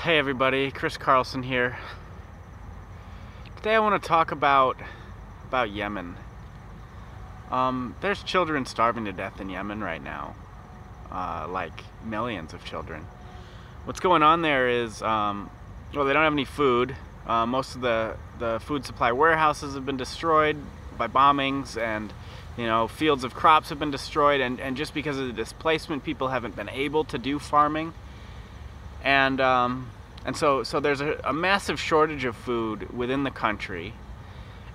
Hey everybody, Chris Carlson here. Today I want to talk about Yemen. There's children starving to death in Yemen right now, like millions of children. What's going on there is, well, they don't have any food. Most of the food supply warehouses have been destroyed by bombings, and fields of crops have been destroyed, and just because of the displacement, people haven't been able to do farming. And so there's a massive shortage of food within the country.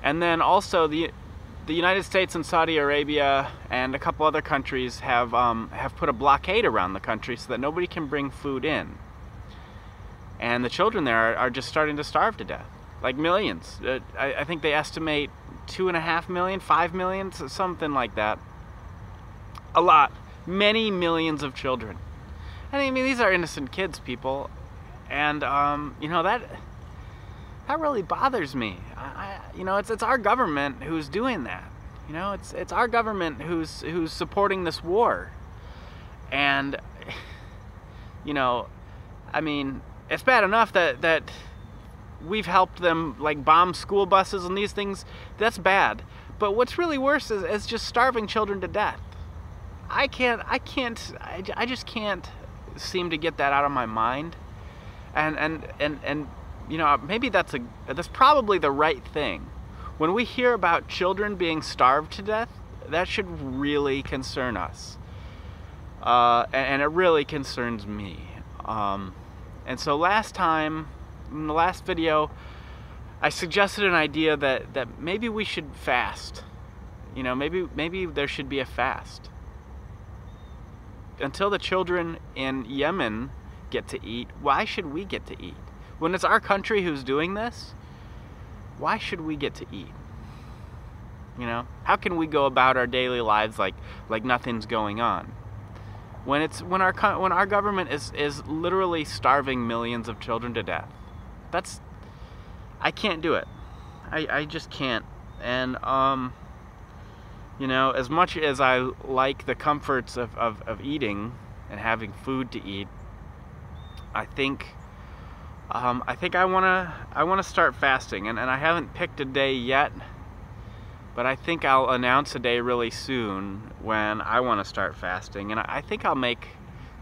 And then also the United States and Saudi Arabia and a couple other countries have put a blockade around the country so that nobody can bring food in. And the children there are just starting to starve to death, like millions. I think they estimate 2.5 million, 5 million, something like that. A lot, many millions of children. I mean, these are innocent kids, people, and that really bothers me. It's our government who's doing that. It's our government who's supporting this war, and I mean, it's bad enough that we've helped them like bomb school buses and these things. That's bad, but what's really worse is just starving children to death. I just can't seem to get that out of my mind, and maybe that's probably the right thing. When we hear about children being starved to death, that should really concern us, and it really concerns me. And so last time, in the last video, I suggested an idea that maybe we should fast. Maybe there should be a fast. Until the children in Yemen get to eat, why should we get to eat? When it's our country who's doing this, why should we get to eat? How can we go about our daily lives like nothing's going on? When our government is literally starving millions of children to death. I can't do it. I just can't. And as much as I like the comforts of eating and having food to eat, I think I wanna start fasting, and I haven't picked a day yet, but I think I'll announce a day really soon when I want to start fasting. And I think I'll make,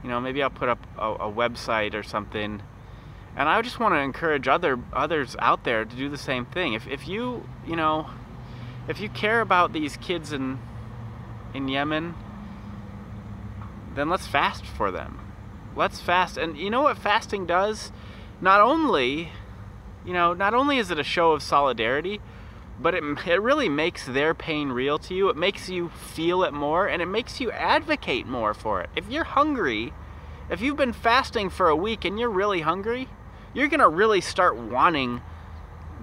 maybe I'll put up a website or something, and I just want to encourage others out there to do the same thing. If you care about these kids in Yemen, then let's fast for them. Let's fast. And you know what fasting does? Not only is it a show of solidarity, but it really makes their pain real to you. It makes you feel it more, and it makes you advocate more for it. If you're hungry, if you've been fasting for a week and you're really hungry, you're gonna really start wanting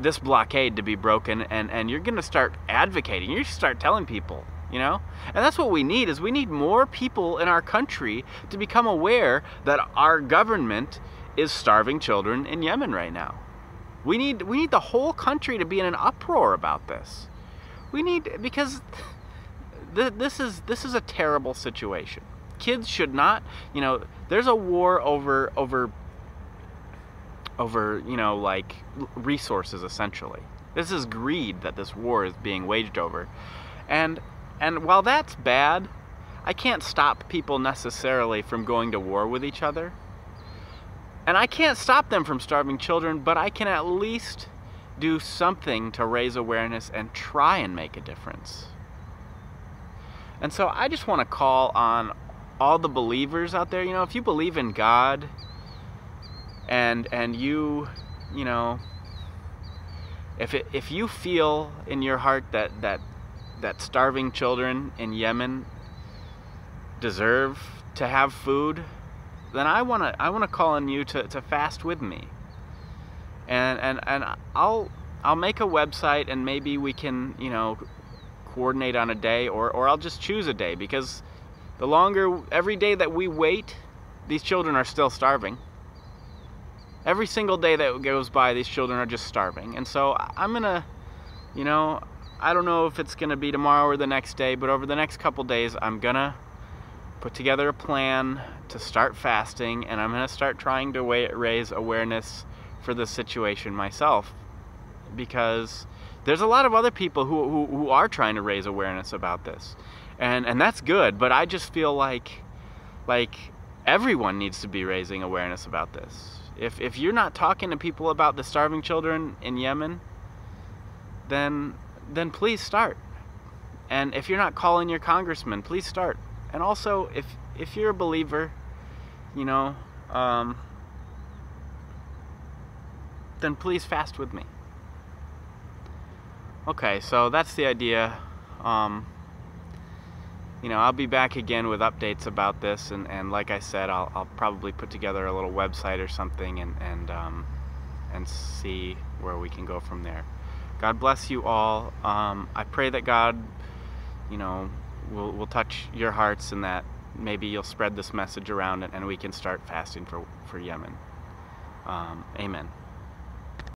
this blockade to be broken, and you're gonna start advocating. You're gonna start telling people, and that's what we need. Is we need more people in our country to become aware that our government is starving children in Yemen right now. We need the whole country to be in an uproar about this. Because this is a terrible situation. Kids should not, there's a war over like resources, essentially. This is greed that this war is being waged over. And while that's bad, I can't stop people necessarily from going to war with each other. And I can't stop them from starving children, but I can at least do something to raise awareness and try and make a difference. And so I just want to call on all the believers out there. If you believe in God, and you if you feel in your heart that starving children in Yemen deserve to have food, then I wanna call on you to fast with me, and I'll make a website, and maybe we can coordinate on a day, or I'll just choose a day, because every day that we wait, these children are still starving. Every single day that goes by, these children are just starving. And so I'm gonna, I don't know if it's gonna be tomorrow or the next day, but over the next couple days, I'm gonna put together a plan to start fasting, and I'm going to start trying to raise awareness for this situation myself, because there's a lot of other people who are trying to raise awareness about this, and that's good, but I just feel like everyone needs to be raising awareness about this. If you're not talking to people about the starving children in Yemen, then please start. And if you're not calling your congressman, please start. And also, if you're a believer, you know, then please fast with me. Okay, so that's the idea. You know, I'll be back again with updates about this, and like I said, I'll probably put together a little website or something, and see where we can go from there. God bless you all. I pray that God, you know, will touch your hearts, and that maybe you'll spread this message around, and we can start fasting for Yemen. Amen.